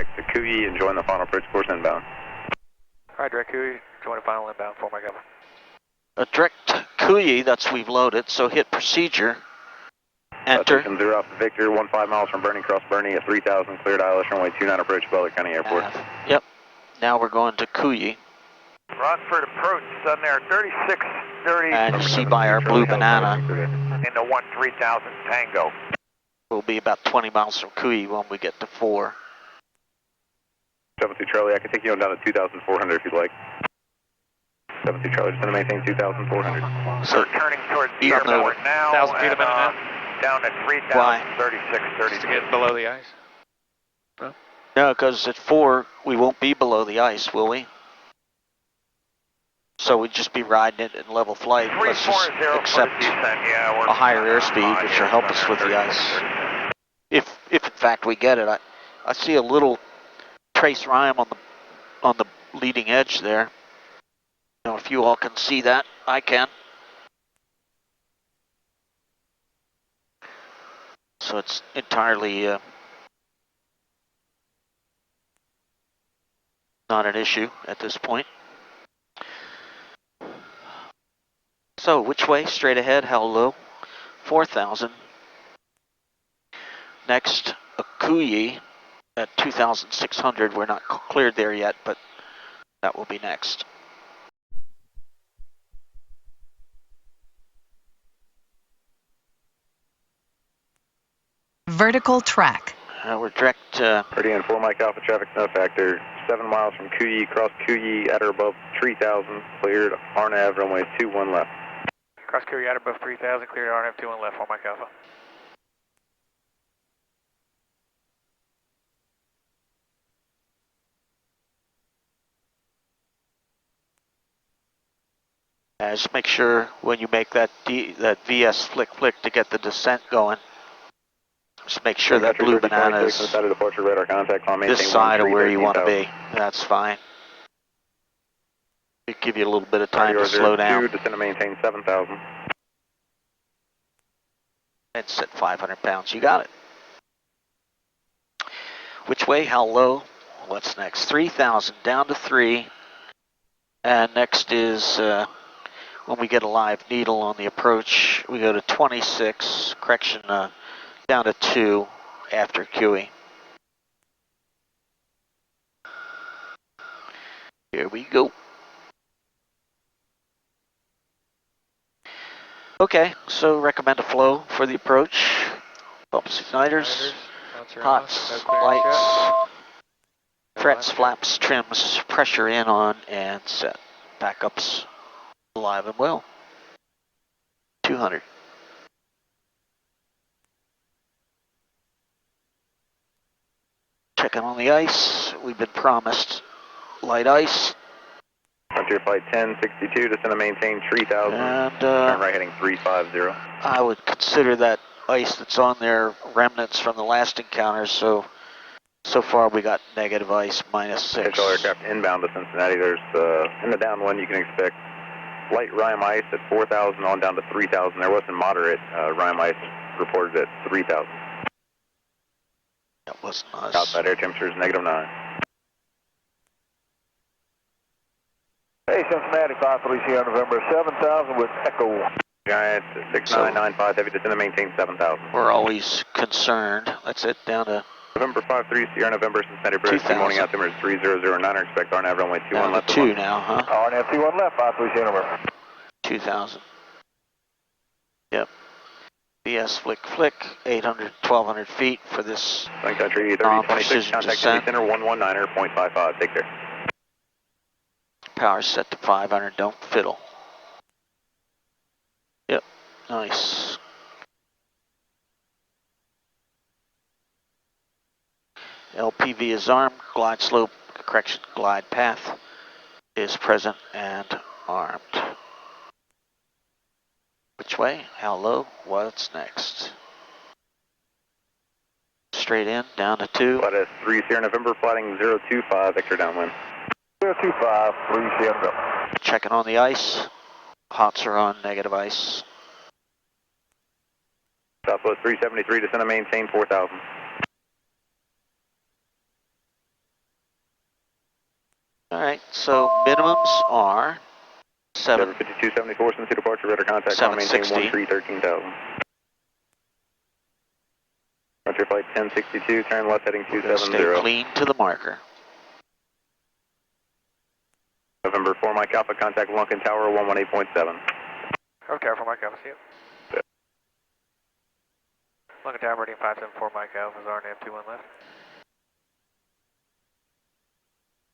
To Kuyi and join the final approach course inbound. Alright, direct Kuyi, join the final inbound for my governor. A direct Kuyi, that's we've loaded, so hit procedure. Enter. Station 0 Alpha Victor, 15 miles from Bernie, cross Bernie at 3000, cleared ILS runway 29, approach Butler County Airport. Yep, now we're going to Kuyi. Rochfort approach, on there, 3630. And you see by our blue banana, In the 3000 Tango. we'll be about 20 miles from Kuyi when we get to 4. 72 Charlie, I can take you on down to 2400 if you'd like. 72 Charlie, just going to maintain 2400. So, turning towards the even though airport now. 1,000 feet a minute now? Down at 3000, Why? 3630. Just to get below the ice? no, because at 4, we won't be below the ice, will we? So we'd just be riding it in level flight. Let's just accept a higher airspeed, which will help us with the ice. If in fact we get it, I see a little trace rime on the leading edge there. Now, if you all can see that, I can. So it's entirely not an issue at this point. So which way? Straight ahead, how low? 4,000. Next, a Kuyi at 2,600. We're not cleared there yet, but that will be next. Vertical track. We're direct. 30 and 4 Mike Alpha traffic, no factor. 7 miles from Kuyi, cross Kuyi at or above 3000, cleared RNAV runway 21 left. Cross Kuyi at above 3000, cleared RNAV 21 left, 4 Mike Alpha. Just make sure when you make that VS flick to get the descent going. Just make sure that blue banana is this side of where you want to be. That's fine. It'll give you a little bit of time to slow down. Descend to maintain 7,000. And set 500 pounds. You got it. Which way? How low? What's next? 3,000 down to 3. And next is when we get a live needle on the approach, we go to 26. Correction. Down to 2 after QE. Here we go. Okay, so recommend a flow for the approach. Bumps, igniters, hots, lights, frets, flaps, trims, pressure in, on, and set. Backups alive and well. 200. Checking on the ice. We've been promised light ice. Frontier flight 1062, descend to maintain 3000. And turn right heading 350. I would consider that ice that's on there remnants from the last encounter. So far we got negative ice, -6. Potential aircraft inbound to Cincinnati. There's in the downwind you can expect light rime ice at 4,000 on down to 3,000. There was some moderate rime ice reported at 3,000. That wasn't us. Outside air temperature is -9. Hey, Cincinnati, 53 Sierra November, 7,000 with Echo. Giant 6995, heavy descend to maintain 7,000. We're always concerned. That's it, down to November 53 Sierra November, Cincinnati Bridge. Good morning, altimeter is 3009. Expect RNAV runway 21 left. 2 now, huh? RNAV 21 left, 53 Sierra November. 2,000. Yep. BS flick, 800, 1,200 feet for this Sun Country 3026, precision contact descent. center 119er, 0.55, take care. Power set to 500, don't fiddle. Yep, nice. LPV is armed, glide slope, correction, glide path is present and armed. Which way? How low? What's next? Straight in, down to 2. Flight S3 Sierra November, flighting 025, vector downwind. 025, 3 Sierra November. Checking on the ice. Hots are on, negative ice. Southwest 373, descend to maintain 4,000. All right, so minimums are 5274, since departure, radar contact, maintain 760. 13,000. Roger, flight 1062, turn left heading We're gonna 270. stay clean to the marker. November 4 Mike Alpha, contact Lunkin Tower 118.7. Okay, for Mike Alpha, see you. Lunkin Tower, reading 574 Mike Alpha, is RNAV 21 left.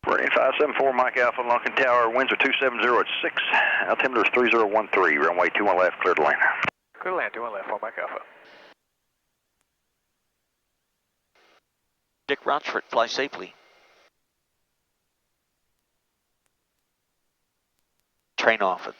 Reading 574 Mike Alpha, Lunkin Tower, winds are 270 at 6, altimeter is 3013, runway 21 left, clear to land. Clear to land, 21 left, 4 Mike Alpha. Dick Rochfort, fly safely. Train off at